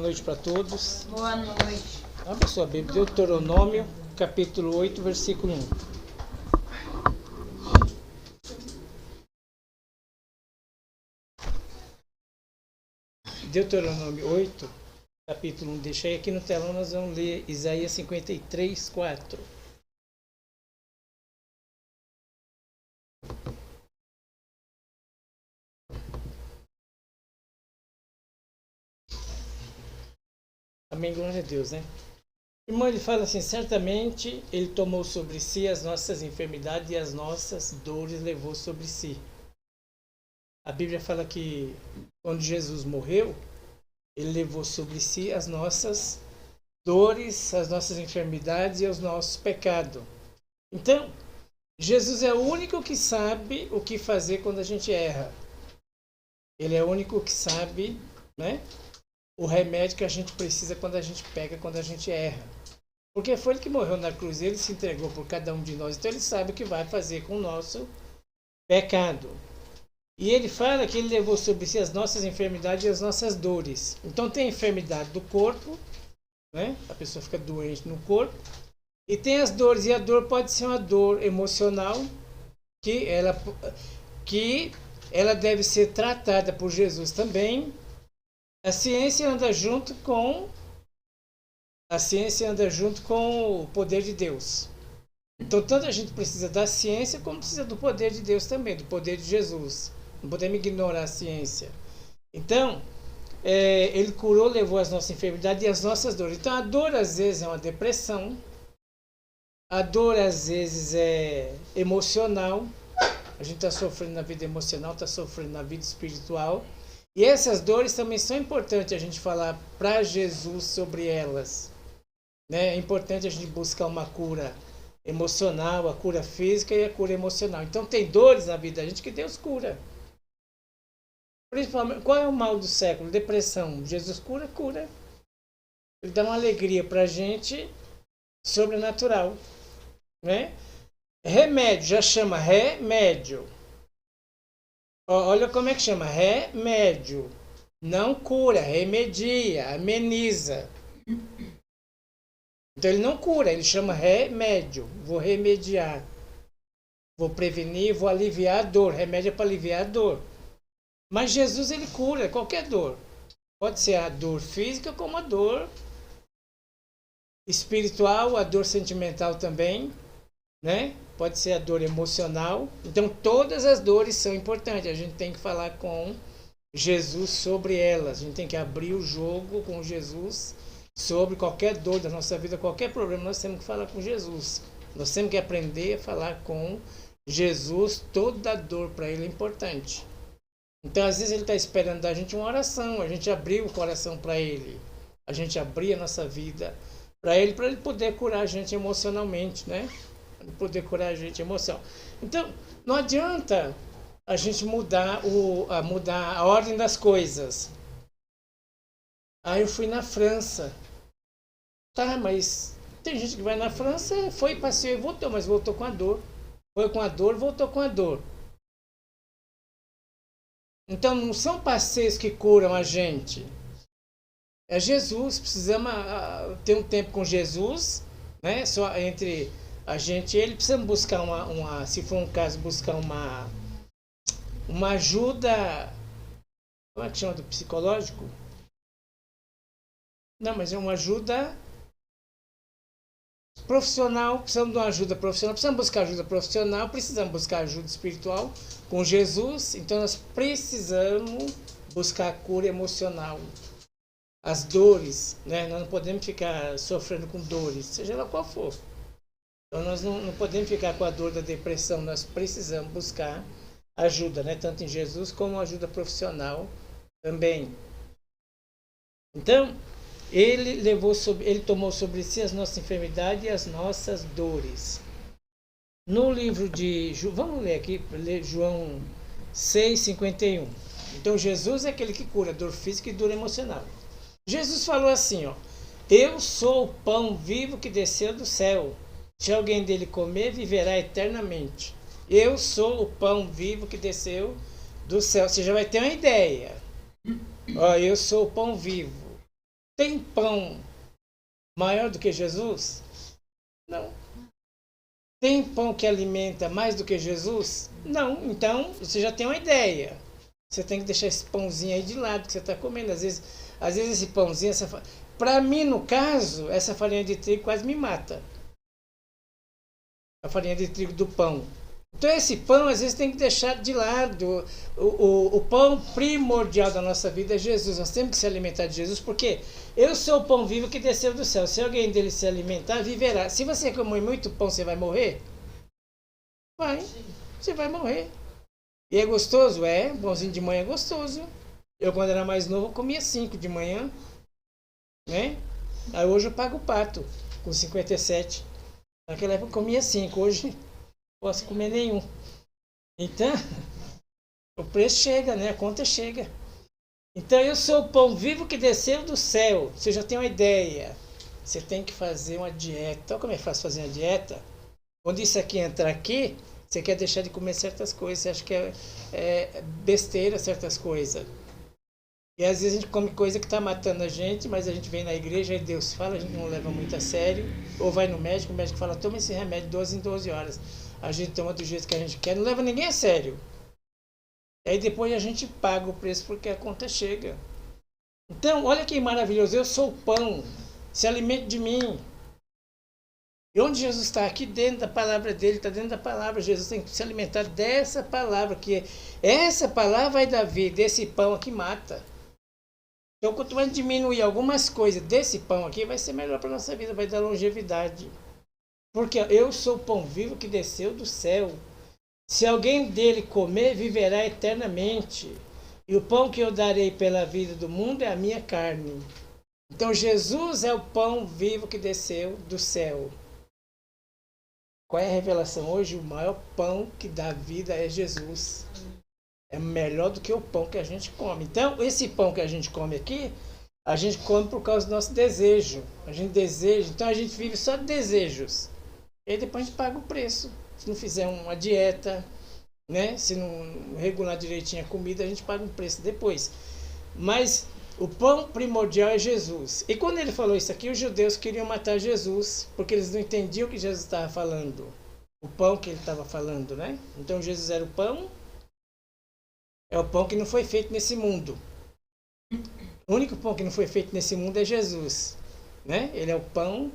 noite para todos. Boa noite. Abra sua Bíblia, Deuteronômio, capítulo 8, versículo 1. Deuteronômio 8, capítulo 1. Deixei aqui no telão, nós vamos ler Isaías 53, 4. Amém, glória a Deus, né? Irmão, ele fala assim, certamente ele tomou sobre si as nossas enfermidades e as nossas dores levou sobre si. A Bíblia fala que quando Jesus morreu, ele levou sobre si as nossas dores, as nossas enfermidades e os nossos pecados. Então, Jesus é o único que sabe o que fazer quando a gente erra. Ele é o único que sabe, né, o remédio que a gente precisa quando a gente peca, quando a gente erra. Porque foi ele que morreu na cruz, ele se entregou por cada um de nós, então ele sabe o que vai fazer com o nosso pecado. E ele fala que ele levou sobre si as nossas enfermidades e as nossas dores. Então tem a enfermidade do corpo, né? A pessoa fica doente no corpo. E tem as dores, e a dor pode ser uma dor emocional, que ela deve ser tratada por Jesus também. A ciência anda junto com o poder de Deus. Então, tanto a gente precisa da ciência, como precisa do poder de Deus também, do poder de Jesus. Não podemos ignorar a ciência. Então, ele curou, levou as nossas enfermidades e as nossas dores. Então, a dor, às vezes, é uma depressão. A dor, às vezes, é emocional. A gente está sofrendo na vida emocional, está sofrendo na vida espiritual. E essas dores também são importantes a gente falar para Jesus sobre elas. Né? É importante a gente buscar uma cura emocional, a cura física e a cura emocional. Então tem dores na vida da gente que Deus cura. Principalmente, qual é o mal do século? Depressão. Jesus cura, cura. Ele dá uma alegria para a gente sobrenatural. Né? Remédio, já chama remédio. Olha como é que chama, remédio. Não cura, remedia, ameniza. Então ele não cura, ele chama remédio. Vou remediar. Vou prevenir, vou aliviar a dor. Remédio é para aliviar a dor. Mas Jesus, ele cura qualquer dor. Pode ser a dor física como a dor espiritual, a dor sentimental também, né? Pode ser a dor emocional. Então, todas as dores são importantes. A gente tem que falar com Jesus sobre elas. A gente tem que abrir o jogo com Jesus sobre qualquer dor da nossa vida, qualquer problema. Nós temos que falar com Jesus. Nós temos que aprender a falar com Jesus. Toda dor para ele é importante. Então, às vezes, ele está esperando da gente uma oração. A gente abrir o coração para ele. A gente abrir a nossa vida para ele poder curar a gente emocionalmente, né? Poder curar a gente emoção. Então, não adianta a gente mudar a ordem das coisas. Aí eu fui na França. Tá, mas tem gente que vai na França, foi, passeou e voltou, mas voltou com a dor. Foi com a dor, voltou com a dor. Então, não são passeios que curam a gente. É Jesus. Precisamos ter um tempo com Jesus, né? Só entre a gente, ele precisa buscar se for um caso, buscar uma ajuda, como é que chama, do psicológico? Não, mas é uma ajuda profissional, precisamos de uma ajuda profissional, precisamos buscar ajuda profissional, precisamos buscar ajuda espiritual com Jesus, então nós precisamos buscar a cura emocional. As dores, né? Nós não podemos ficar sofrendo com dores, seja lá qual for. Então nós não podemos ficar com a dor da depressão, nós precisamos buscar ajuda, né? Tanto em Jesus como ajuda profissional também. Então, ele tomou sobre si as nossas enfermidades e as nossas dores. No livro de vamos ler aqui, João 6,51. Então Jesus é aquele que cura dor física e dor emocional. Jesus falou assim, ó: eu sou o pão vivo que desceu do céu. Se alguém dele comer, viverá eternamente. Eu sou o pão vivo que desceu do céu. Você já vai ter uma ideia. Ó, eu sou o pão vivo. Tem pão maior do que Jesus? Não. Tem pão que alimenta mais do que Jesus? Não. Então, você já tem uma ideia. Você tem que deixar esse pãozinho aí de lado que você está comendo. Às vezes esse pãozinho, para mim, no caso, essa farinha de trigo quase me mata. A farinha de trigo do pão. Então esse pão, às vezes, tem que deixar de lado. O pão primordial da nossa vida é Jesus. Nós temos que se alimentar de Jesus, porque eu sou o pão vivo que desceu do céu. Se alguém dele se alimentar, viverá. Se você comer muito pão, você vai morrer? Vai. Você vai morrer. E é gostoso? É. Pãozinho de manhã é gostoso. Eu, quando era mais novo, comia 5 de manhã. Né? Aí hoje eu pago o pato, com 57. Naquela época eu comia 5. Hoje posso comer nenhum. Então, o preço chega, né? A conta chega. Então, eu sou o pão vivo que desceu do céu. Você já tem uma ideia. Você tem que fazer uma dieta. Então, como é fácil fazer uma dieta? Quando isso aqui entrar aqui, você quer deixar de comer certas coisas. Você acha que é besteira certas coisas. E às vezes a gente come coisa que está matando a gente, mas a gente vem na igreja e Deus fala, a gente não leva muito a sério. Ou vai no médico, o médico fala, toma esse remédio 12 em 12 horas. A gente toma do jeito que a gente quer, não leva ninguém a sério. E aí depois a gente paga o preço porque a conta chega. Então, olha que maravilhoso, eu sou o pão, se alimente de mim. E onde Jesus está? Aqui dentro da palavra dele, está dentro da palavra. Jesus tem que se alimentar dessa palavra, que essa palavra vai dar vida, esse pão aqui mata. Então, quanto mais diminuir algumas coisas desse pão aqui, vai ser melhor para a nossa vida, vai dar longevidade. Porque eu sou o pão vivo que desceu do céu. Se alguém dele comer, viverá eternamente. E o pão que eu darei pela vida do mundo é a minha carne. Então, Jesus é o pão vivo que desceu do céu. Qual é a revelação hoje? O maior pão que dá vida é Jesus. É melhor do que o pão que a gente come. Então, esse pão que a gente come aqui, a gente come por causa do nosso desejo. A gente deseja, então a gente vive só de desejos. E aí depois a gente paga o preço. Se não fizer uma dieta, né? Se não regular direitinho a comida, a gente paga um preço depois. Mas o pão primordial é Jesus. E quando ele falou isso aqui, os judeus queriam matar Jesus, porque eles não entendiam o que Jesus estava falando. O pão que ele estava falando, né? Então Jesus era o pão. É o pão que não foi feito nesse mundo. O único pão que não foi feito nesse mundo é Jesus. Né? Ele é o pão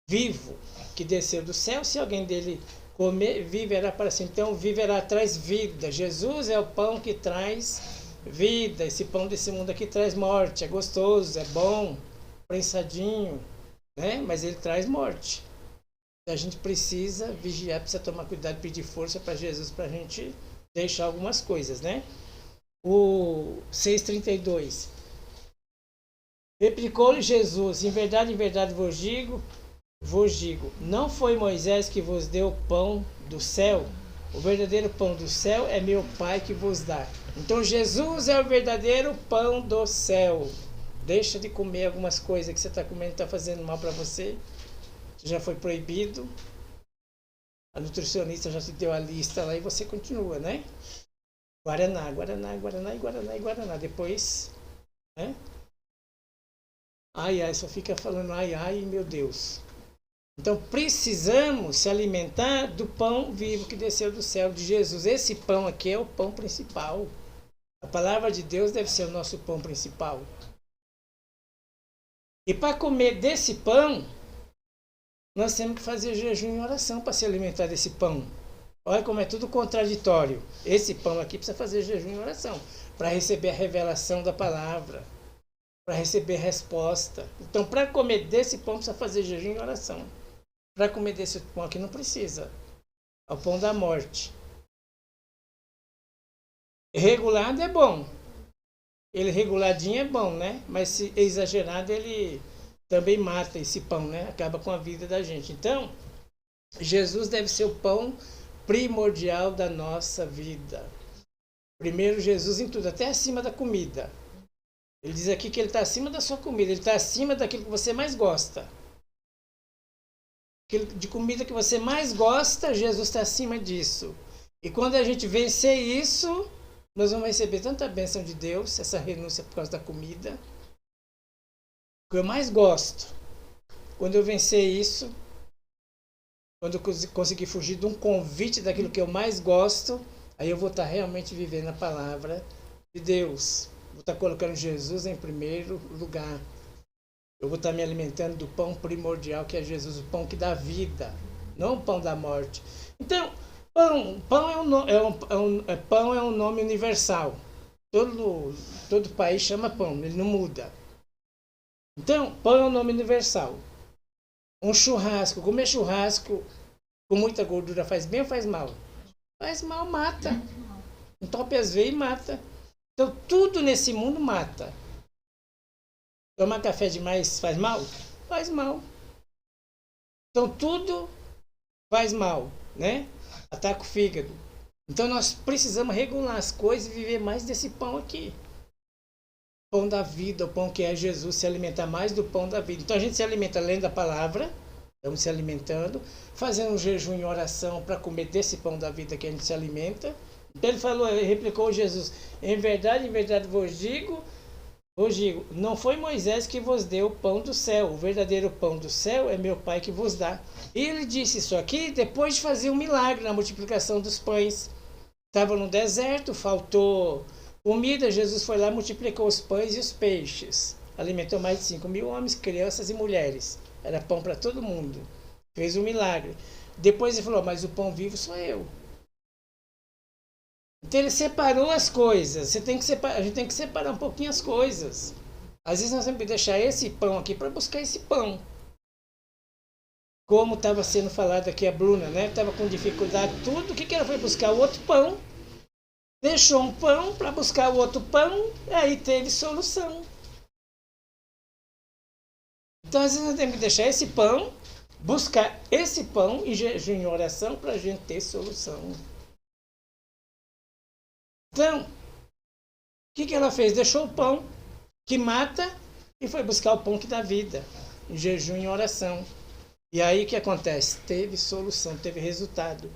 vivo que desceu do céu. Se alguém dele comer, viverá para sempre. Então, viverá traz vida. Jesus é o pão que traz vida. Esse pão desse mundo aqui traz morte. É gostoso, é bom, prensadinho, né? Mas ele traz morte. A gente precisa vigiar, precisa tomar cuidado, pedir força para Jesus, para a gente deixar algumas coisas, né? O 6,32. Replicou-lhe Jesus, em verdade vos digo, não foi Moisés que vos deu o pão do céu? O verdadeiro pão do céu é meu Pai que vos dá. Então Jesus é o verdadeiro pão do céu. Deixa de comer algumas coisas que você está comendo, está fazendo mal para você. Já foi proibido. A nutricionista já te deu a lista lá e você continua, né? Guaraná, Guaraná, Guaraná e Guaraná e Guaraná. Depois, né? Ai, ai, só fica falando ai, ai, meu Deus. Então precisamos se alimentar do pão vivo que desceu do céu de Jesus. Esse pão aqui é o pão principal. A palavra de Deus deve ser o nosso pão principal. E para comer desse pão, nós temos que fazer jejum e oração para se alimentar desse pão. Olha como é tudo contraditório. Esse pão aqui precisa fazer jejum e oração para receber a revelação da palavra, para receber resposta. Então, para comer desse pão, precisa fazer jejum e oração. Para comer desse pão aqui não precisa. É o pão da morte. Regulado é bom. Ele reguladinho é bom, né? Mas se exagerado, ele também mata esse pão, né? Acaba com a vida da gente. Então, Jesus deve ser o pão primordial da nossa vida. Primeiro Jesus em tudo, até acima da comida. Ele diz aqui que ele está acima da sua comida, ele está acima daquilo que você mais gosta. Aquilo de comida que você mais gosta, Jesus está acima disso. E quando a gente vencer isso, nós vamos receber tanta bênção de Deus, essa renúncia por causa da comida. que eu mais gosto. Quando eu vencer isso, quando eu conseguir fugir de um convite daquilo que eu mais gosto, aí eu vou estar realmente vivendo a palavra de Deus. Vou estar colocando Jesus em primeiro lugar. Eu vou estar me alimentando do pão primordial, que é Jesus, o pão que dá vida, não o pão da morte. Então, pão é um nome universal. Todo país chama pão, ele não muda. Então, pão é um nome universal. Um churrasco, comer churrasco com muita gordura faz bem ou faz mal? Faz mal, mata. Entope as veias e mata. Então, tudo nesse mundo mata. Tomar café demais faz mal? Faz mal. Então, tudo faz mal, né? Ataca o fígado. Então, nós precisamos regular as coisas e viver mais desse pão aqui. Pão da vida, o pão que é Jesus, se alimentar mais do pão da vida. Então, a gente se alimenta além da palavra, estamos se alimentando, fazendo um jejum em oração para comer desse pão da vida que a gente se alimenta. Então, ele replicou Jesus, em verdade vos digo, não foi Moisés que vos deu o pão do céu, o verdadeiro pão do céu é meu Pai que vos dá. E ele disse isso aqui depois de fazer um milagre na multiplicação dos pães. Estava no deserto, faltou comida, Jesus foi lá, multiplicou os pães e os peixes. Alimentou mais de 5.000 homens, crianças e mulheres. Era pão para todo mundo. Fez um milagre. Depois ele falou, mas o pão vivo sou eu. Então ele separou as coisas. A gente tem que separar um pouquinho as coisas. Às vezes nós temos que deixar esse pão aqui para buscar esse pão. Como estava sendo falado aqui a Bruna, né? Estava com dificuldade tudo. O que ela foi buscar? O outro pão. Deixou um pão para buscar o outro pão. E aí teve solução. Então às vezes nós temos que deixar esse pão, buscar esse pão em jejum e oração para a gente ter solução. Então, o que ela fez? Deixou o pão que mata e foi buscar o pão que dá vida, em jejum e oração. E aí o que acontece? Teve solução, teve resultado.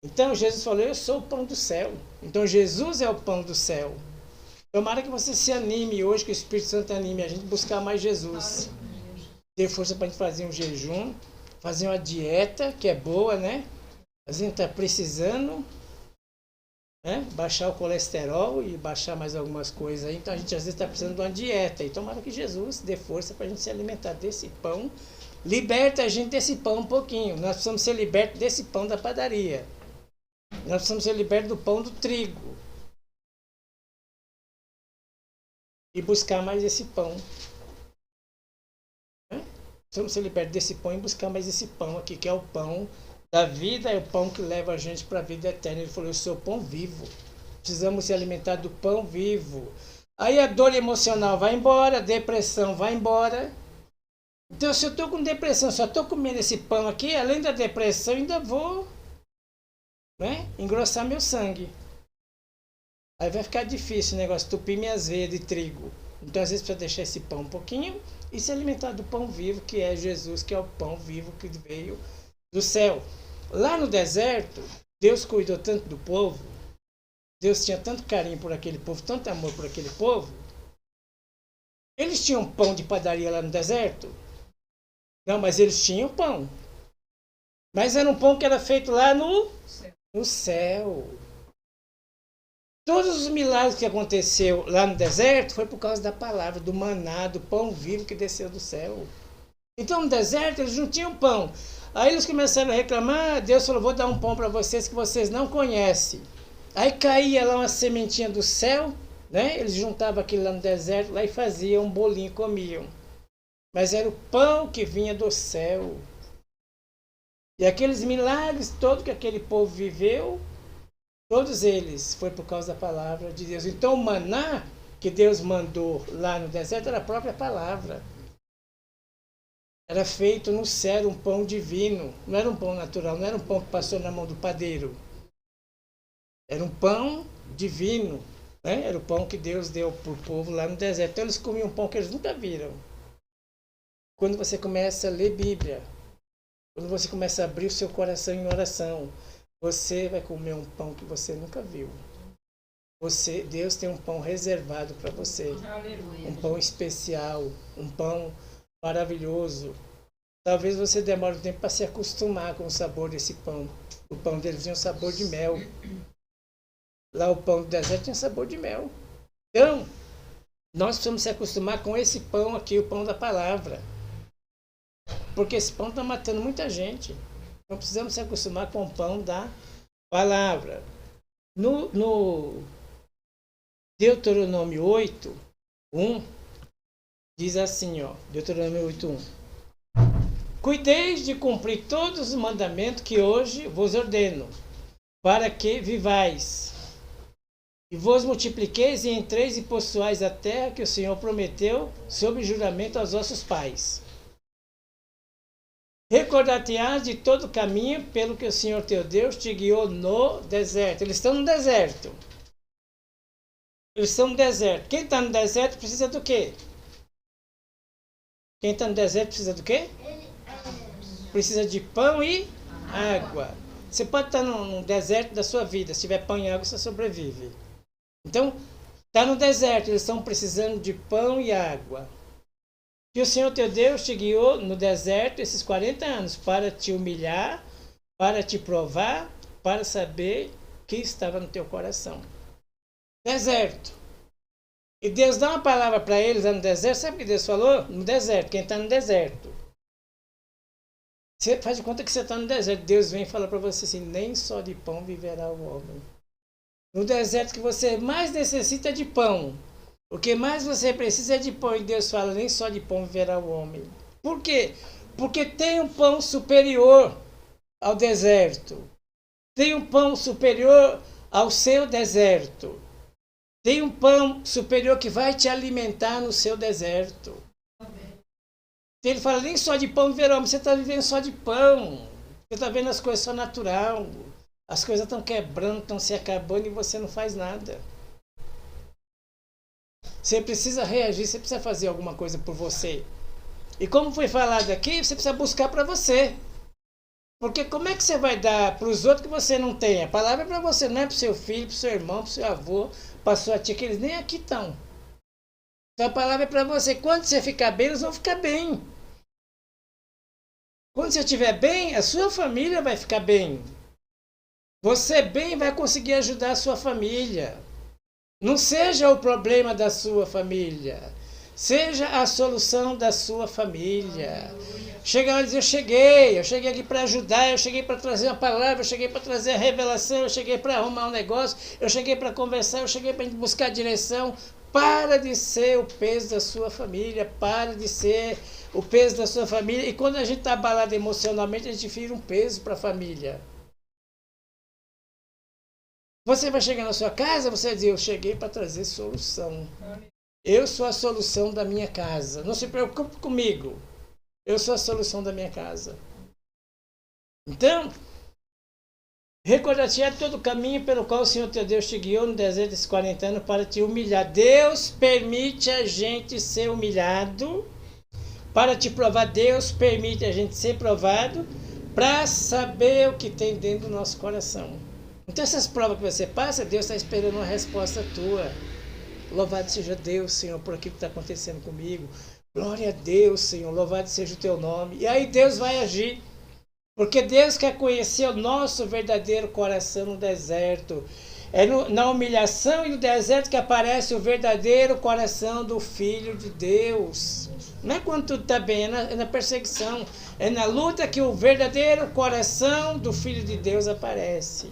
Então Jesus falou, eu sou o pão do céu. Então Jesus é o pão do céu. Tomara que você se anime hoje, que o Espírito Santo anime a gente a buscar mais Jesus. Ter força para a gente fazer um jejum, fazer uma dieta, que é boa, né? A gente está precisando, né? Baixar o colesterol e baixar mais algumas coisas aí. Então a gente às vezes está precisando de uma dieta. E tomara que Jesus dê força para a gente se alimentar desse pão. Liberta a gente desse pão um pouquinho. Nós precisamos ser libertos desse pão da padaria. Nós precisamos ser libertos do pão do trigo. E buscar mais esse pão. Precisamos ser libertos desse pão e buscar mais esse pão aqui, que é o pão da vida, é o pão que leva a gente para a vida eterna. Ele falou, eu sou o pão vivo. Precisamos se alimentar do pão vivo. Aí a dor emocional vai embora, a depressão vai embora. Então, se eu estou com depressão, só estou comendo esse pão aqui, além da depressão, ainda vou, né, engrossar meu sangue. Aí vai ficar difícil o negócio, entupir minhas veias de trigo. Então, às vezes, precisa deixar esse pão um pouquinho e se alimentar do pão vivo, que é Jesus, que é o pão vivo que veio do céu. Lá no deserto, Deus cuidou tanto do povo, Deus tinha tanto carinho por aquele povo, tanto amor por aquele povo. Eles tinham pão de padaria lá no deserto? Não, mas eles tinham pão. Mas era um pão que era feito lá no céu. Todos os milagres que aconteceu lá no deserto foi por causa da palavra, do maná, do pão vivo que desceu do céu. Então no deserto eles não tinham pão. Aí eles começaram a reclamar, Deus falou, vou dar um pão para vocês que vocês não conhecem. Aí caía lá uma sementinha do céu, né? Eles juntavam aquilo lá no deserto lá e faziam um bolinho, comiam. Mas era o pão que vinha do céu. E aqueles milagres todos que aquele povo viveu, todos eles foi por causa da palavra de Deus. Então o maná que Deus mandou lá no deserto era a própria palavra. Era feito no céu, um pão divino. Não era um pão natural, não era um pão que passou na mão do padeiro. Era um pão divino, né? Era o pão que Deus deu para o povo lá no deserto. Então eles comiam um pão que eles nunca viram. Quando você começa a ler Bíblia, quando você começa a abrir o seu coração em oração, você vai comer um pão que você nunca viu. Deus tem um pão reservado para você. Aleluia. Um pão especial, um pão maravilhoso. Talvez você demore um tempo para se acostumar com o sabor desse pão. O pão deles tinha um sabor de mel. Lá o pão do deserto tinha sabor de mel. Então, nós precisamos se acostumar com esse pão aqui, o pão da palavra. Porque esse pão está matando muita gente. Então precisamos se acostumar com o pão da palavra. No Deuteronômio 8:1, diz assim, ó, Deuteronômio 8:1. Cuideis de cumprir todos os mandamentos que hoje vos ordeno, para que vivais, e vos multipliqueis e entreis e possuais a terra que o Senhor prometeu sob juramento aos vossos pais. Recordar-te-ás de todo o caminho pelo que o Senhor teu Deus te guiou no deserto. Eles estão no deserto. Eles estão no deserto. Quem está no deserto precisa do quê? Quem está no deserto precisa do quê? Precisa de pão e água. Você pode estar no deserto da sua vida. Se tiver pão e água, você sobrevive. Então, está no deserto. Eles estão precisando de pão e água. Que o Senhor teu Deus te guiou no deserto esses 40 anos para te humilhar, para te provar, para saber o que estava no teu coração. Deserto. E Deus dá uma palavra para eles lá no deserto. Sabe o que Deus falou? No deserto. Quem está no deserto. Você faz de conta que você está no deserto. Deus vem e fala para você assim, nem só de pão viverá o homem. No deserto que você mais necessita de pão. O que mais você precisa é de pão. E Deus fala, nem só de pão viverá o homem. Por quê? Porque tem um pão superior ao deserto. Tem um pão superior ao seu deserto. Tem um pão superior que vai te alimentar no seu deserto. Ele fala, nem só de pão viverá o homem. Você está vivendo só de pão. Você está vendo as coisas só natural. As coisas estão quebrando, estão se acabando e você não faz nada. Você precisa reagir, você precisa fazer alguma coisa por você. E como foi falado aqui, você precisa buscar para você. Porque como é que você vai dar para os outros que você não tem? A palavra é para você, não é para o seu filho, para o seu irmão, para o seu avô, para a sua tia, que eles nem aqui estão. Então a palavra é para você. Quando você ficar bem, eles vão ficar bem. Quando você estiver bem, a sua família vai ficar bem. Você bem vai conseguir ajudar a sua família. Não seja o problema da sua família. Seja a solução da sua família. Chega lá e diz, eu cheguei aqui para ajudar, eu cheguei para trazer uma palavra, eu cheguei para trazer a revelação, eu cheguei para arrumar um negócio, eu cheguei para conversar, eu cheguei para buscar direção. Para de ser o peso da sua família, para de ser o peso da sua família. E quando a gente está abalado emocionalmente, a gente vira um peso para a família. Você vai chegar na sua casa, você vai dizer, eu cheguei para trazer solução. Eu sou a solução da minha casa. Não se preocupe comigo. Eu sou a solução da minha casa. Então, recordar-te todo o caminho pelo qual o Senhor teu Deus te guiou no deserto desses 40 anos para te humilhar. Deus permite a gente ser humilhado para te provar. Deus permite a gente ser provado para saber o que tem dentro do nosso coração. Então essas provas que você passa, Deus está esperando uma resposta tua. Louvado seja Deus, Senhor, por aquilo que está acontecendo comigo. Glória a Deus, Senhor, louvado seja o teu nome. E aí Deus vai agir. Porque Deus quer conhecer o nosso verdadeiro coração no deserto. É na humilhação e no deserto que aparece o verdadeiro coração do Filho de Deus. Não é quando tudo está bem, é na perseguição. É na luta que o verdadeiro coração do Filho de Deus aparece.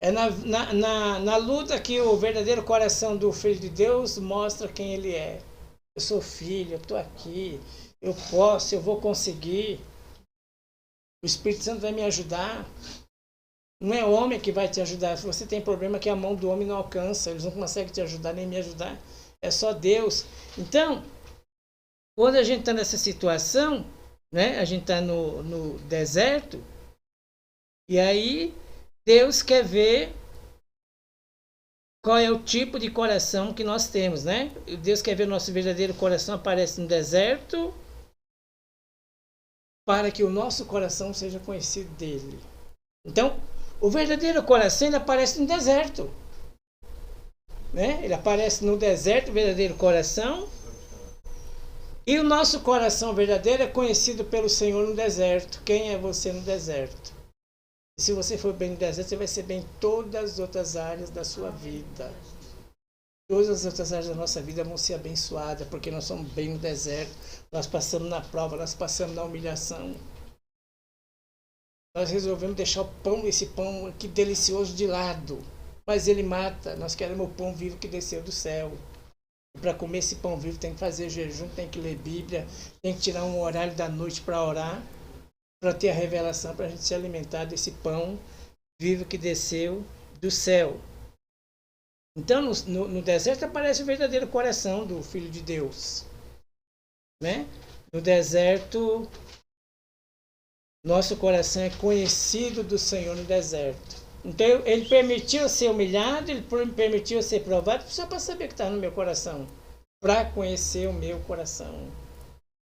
É na luta que o verdadeiro coração do Filho de Deus mostra quem ele é. Eu sou filho, eu estou aqui, eu posso, eu vou conseguir. O Espírito Santo vai me ajudar. Não é o homem que vai te ajudar. Se você tem problema que a mão do homem não alcança, eles não conseguem te ajudar nem me ajudar. É só Deus. Então, quando a gente está nessa situação, né, a gente está no deserto, e aí Deus quer ver qual é o tipo de coração que nós temos, né? Deus quer ver o nosso verdadeiro coração aparece no deserto para que o nosso coração seja conhecido dele. Então, o verdadeiro coração ele aparece no deserto, né? Ele aparece no deserto, o verdadeiro coração. E o nosso coração verdadeiro é conhecido pelo Senhor no deserto. Quem é você no deserto? E se você for bem no deserto, você vai ser bem em todas as outras áreas da sua vida. Todas as outras áreas da nossa vida vão ser abençoadas, porque nós somos bem no deserto. Nós passamos na prova, nós passamos na humilhação. Nós resolvemos deixar o pão, esse pão aqui delicioso de lado. Mas ele mata. Nós queremos o pão vivo que desceu do céu. Para comer esse pão vivo tem que fazer jejum, tem que ler Bíblia, tem que tirar um horário da noite para orar, para ter a revelação, para a gente se alimentar desse pão vivo que desceu do céu. Então no deserto aparece o verdadeiro coração do Filho de Deus. Né? No deserto, nosso coração é conhecido do Senhor no deserto. Então ele permitiu ser humilhado, ele permitiu ser provado, só para saber o que está no meu coração. Para conhecer o meu coração.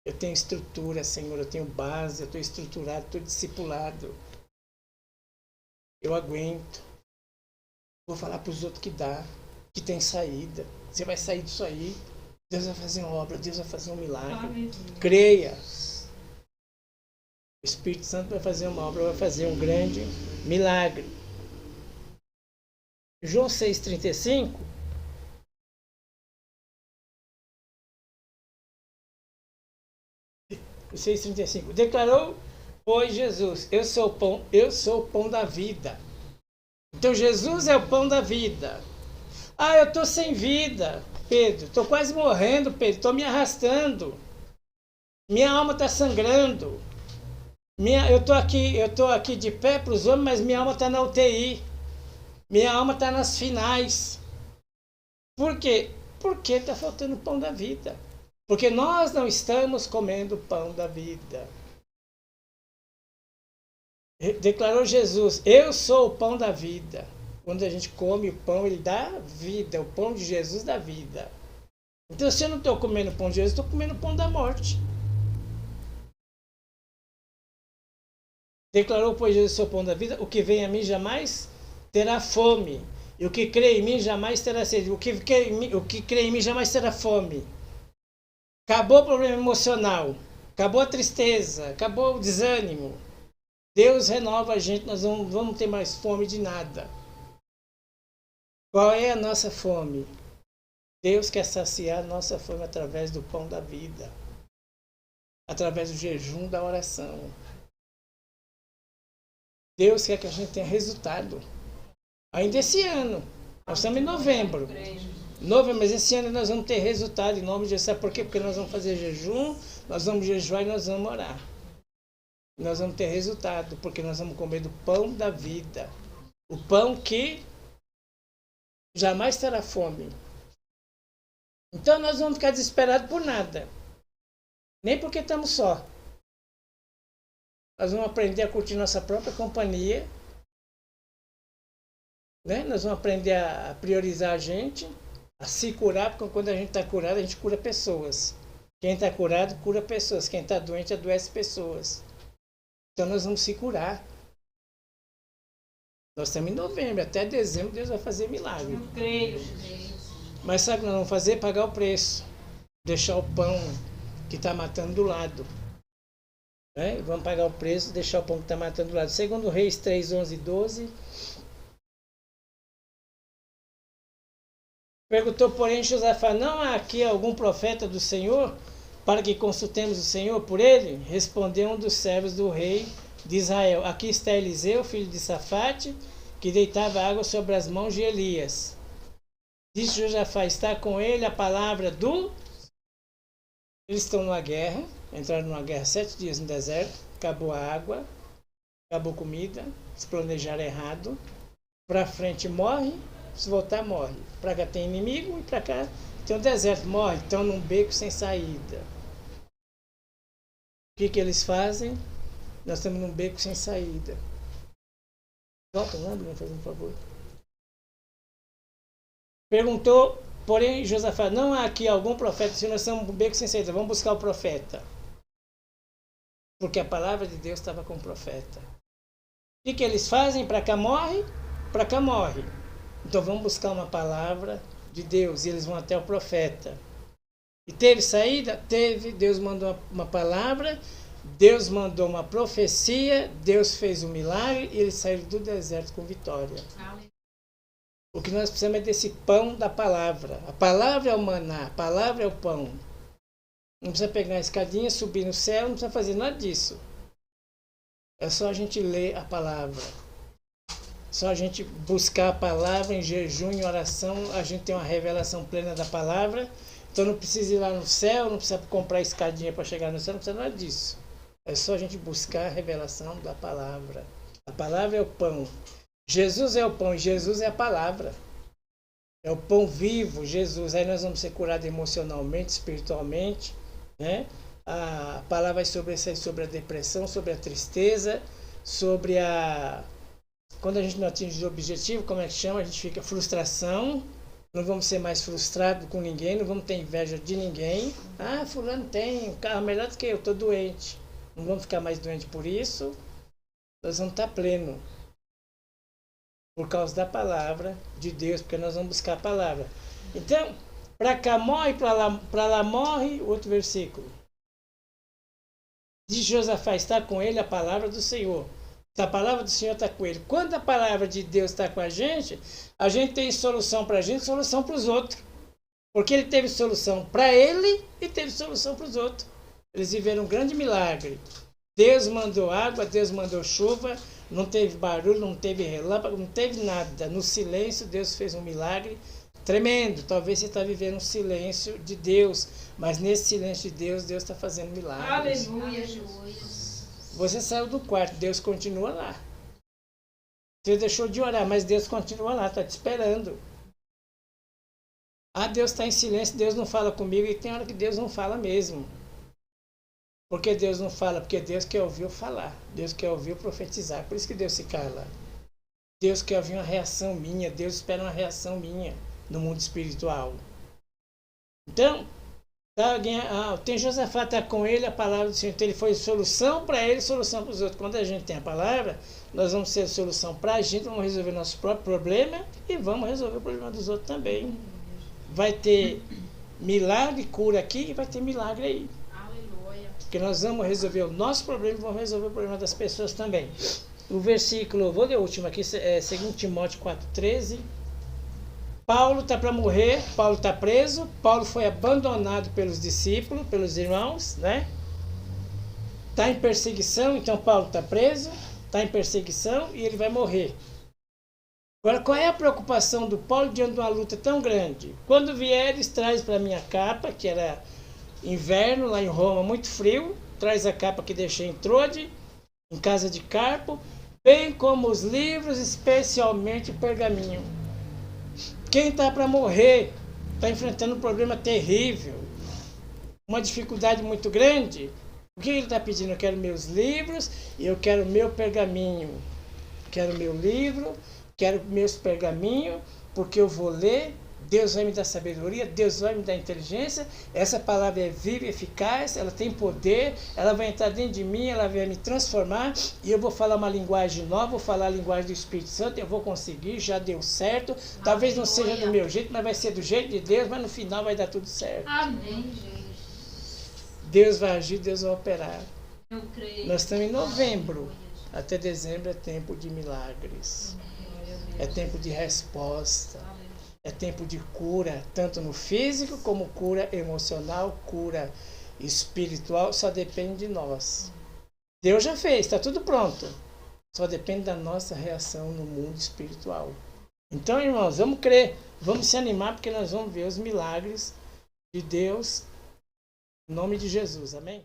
Eu tenho estrutura, Senhor, eu tenho base, eu estou estruturado, estou discipulado. Eu aguento. Vou falar para os outros que dá, que tem saída. Você vai sair disso aí. Deus vai fazer uma obra, Deus vai fazer um milagre. Creia. O Espírito Santo vai fazer uma obra, vai fazer um grande milagre. João 6,35. O 6,35. Declarou, pois Jesus, eu sou o pão da vida. Então Jesus é o pão da vida. Ah, eu estou sem vida, Pedro. Estou quase morrendo, Pedro. Estou me arrastando. Minha alma está sangrando. Eu estou aqui de pé para os homens, mas minha alma está na UTI. Minha alma está nas finais. Por quê? Porque está faltando o pão da vida. Porque nós não estamos comendo o pão da vida. Declarou Jesus, eu sou o pão da vida. Quando a gente come o pão, ele dá vida. O pão de Jesus dá vida. Então, se eu não estou comendo o pão de Jesus, estou comendo o pão da morte. Declarou, pois Jesus, sou o pão da vida. O que vem a mim jamais terá fome. E o que crê em mim jamais terá sede. O que crê em mim jamais terá fome. Acabou o problema emocional. Acabou a tristeza. Acabou o desânimo. Deus renova a gente. Nós não vamos ter mais fome de nada. Qual é a nossa fome? Deus quer saciar a nossa fome através do pão da vida. Através do jejum, da oração. Deus quer que a gente tenha resultado. Ainda esse ano. Nós estamos em novembro. Mas esse ano nós vamos ter resultado em nome de Jesus. Sabe por quê? Porque nós vamos fazer jejum, nós vamos jejuar e nós vamos orar. Nós vamos ter resultado, porque nós vamos comer do pão da vida. O pão que jamais terá fome. Então nós vamos ficar desesperados por nada. Nem porque estamos só. Nós vamos aprender a curtir nossa própria companhia. Né? Nós vamos aprender a priorizar a gente, a se curar, porque quando a gente está curado, a gente cura pessoas. Quem está curado, cura pessoas. Quem está doente, adoece pessoas. Então nós vamos se curar. Nós estamos em novembro, até dezembro Deus vai fazer milagre. Eu creio. Mas sabe o que nós vamos fazer? Pagar o preço. Deixar o pão que está matando do lado. Né? Vamos pagar o preço, deixar o pão que está matando do lado. Segundo Reis 3, 11 e 12. Perguntou, porém, Josafá, não há aqui algum profeta do Senhor para que consultemos o Senhor por ele? Respondeu um dos servos do rei de Israel. Aqui está Eliseu, filho de Safate, que deitava água sobre as mãos de Elias. Disse Josafá, está com ele a palavra do... Eles estão numa guerra, entraram numa guerra 7 dias no deserto, acabou a água, acabou a comida, se planejaram errado, para frente morre, se voltar morre. Para cá tem inimigo e para cá tem um deserto, morre, estão num beco sem saída. O que eles fazem? Nós estamos num beco sem saída. Volta, Nando, me faz um favor. Perguntou, porém, Josafá, não há aqui algum profeta? Se nós estamos num beco sem saída, vamos buscar o profeta. Porque a palavra de Deus estava com o profeta. O que eles fazem? Para cá morre, para cá morre. Então vamos buscar uma palavra de Deus e eles vão até o profeta. E teve saída? Teve. Deus mandou uma palavra, Deus mandou uma profecia, Deus fez um milagre e eles saíram do deserto com vitória. O que nós precisamos é desse pão da palavra. A palavra é o maná, a palavra é o pão. Não precisa pegar a escadinha, subir no céu, não precisa fazer nada disso. É só a gente ler a palavra. Só a gente buscar a palavra em jejum, em oração, a gente tem uma revelação plena da palavra. Então não precisa ir lá no céu, não precisa comprar escadinha para chegar no céu, não precisa nada disso. É só a gente buscar a revelação da palavra. A palavra é o pão. Jesus é o pão e Jesus é a palavra. É o pão vivo, Jesus. Aí nós vamos ser curados emocionalmente, espiritualmente, né? A palavra vai sobressair sobre a depressão, sobre a tristeza, sobre a... Quando a gente não atinge o objetivo, como é que chama? A gente fica frustração. Não vamos ser mais frustrados com ninguém, não vamos ter inveja de ninguém. Ah, fulano tem um carro melhor do que eu, estou doente. Não vamos ficar mais doentes por isso. Nós vamos estar pleno. Por causa da palavra de Deus, porque nós vamos buscar a palavra. Então, para cá morre, para lá morre, outro versículo. De Josafá está com ele a palavra do Senhor. A palavra do Senhor está com ele. Quando a palavra de Deus está com a gente tem solução para a gente, solução para os outros. Porque ele teve solução para ele e teve solução para os outros. Eles viveram um grande milagre. Deus mandou água, Deus mandou chuva, não teve barulho, não teve relâmpago, não teve nada. No silêncio, Deus fez um milagre tremendo. Talvez você está vivendo um silêncio de Deus, mas nesse silêncio de Deus, Deus está fazendo milagres. Aleluia, Jesus. Você saiu do quarto, Deus continua lá. Você deixou de orar, mas Deus continua lá, está te esperando. Ah, Deus está em silêncio, Deus não fala comigo, e tem hora que Deus não fala mesmo. Por que Deus não fala? Porque Deus quer ouvir eu falar. Deus quer ouvir eu profetizar. Por isso que Deus se cala. Deus quer ouvir uma reação minha. Deus espera uma reação minha no mundo espiritual. Então, tem Josafá, está com ele a palavra do Senhor. Então ele foi solução para ele, solução para os outros. Quando a gente tem a palavra, nós vamos ser solução para a gente, vamos resolver nosso próprio problema e vamos resolver o problema dos outros também. Vai ter milagre, cura aqui e vai ter milagre aí. Porque nós vamos resolver o nosso problema e vamos resolver o problema das pessoas também. O versículo, vou ler o último aqui, é 2 Timóteo 4,13. Paulo está para morrer, Paulo está preso, Paulo foi abandonado pelos discípulos, pelos irmãos, né? Está em perseguição, então Paulo está preso, está em perseguição e ele vai morrer. Agora, qual é a preocupação do Paulo diante de uma luta tão grande? Quando vieres, traz para minha capa, que era inverno lá em Roma, muito frio, traz a capa que deixei em Trode, em casa de Carpo, bem como os livros, especialmente o pergaminho. Quem está para morrer, está enfrentando um problema terrível, uma dificuldade muito grande, o que ele está pedindo? Eu quero meus livros e eu quero meu pergaminho. Quero meu livro, quero meus pergaminhos, porque eu vou ler. Deus vai me dar sabedoria, Deus vai me dar inteligência. Essa palavra é viva e eficaz, ela tem poder, ela vai entrar dentro de mim, ela vai me transformar e eu vou falar uma linguagem nova, vou falar a linguagem do Espírito Santo, eu vou conseguir, já deu certo. Talvez não seja do meu jeito, mas vai ser do jeito de Deus, mas no final vai dar tudo certo. Amém, gente. Deus vai agir, Deus vai operar. Eu creio. Nós estamos em novembro, até dezembro é tempo de milagres, é tempo de resposta. É tempo de cura, tanto no físico como cura emocional, cura espiritual, só depende de nós. Deus já fez, está tudo pronto. Só depende da nossa reação no mundo espiritual. Então, irmãos, vamos crer, vamos se animar, porque nós vamos ver os milagres de Deus, em nome de Jesus. Amém?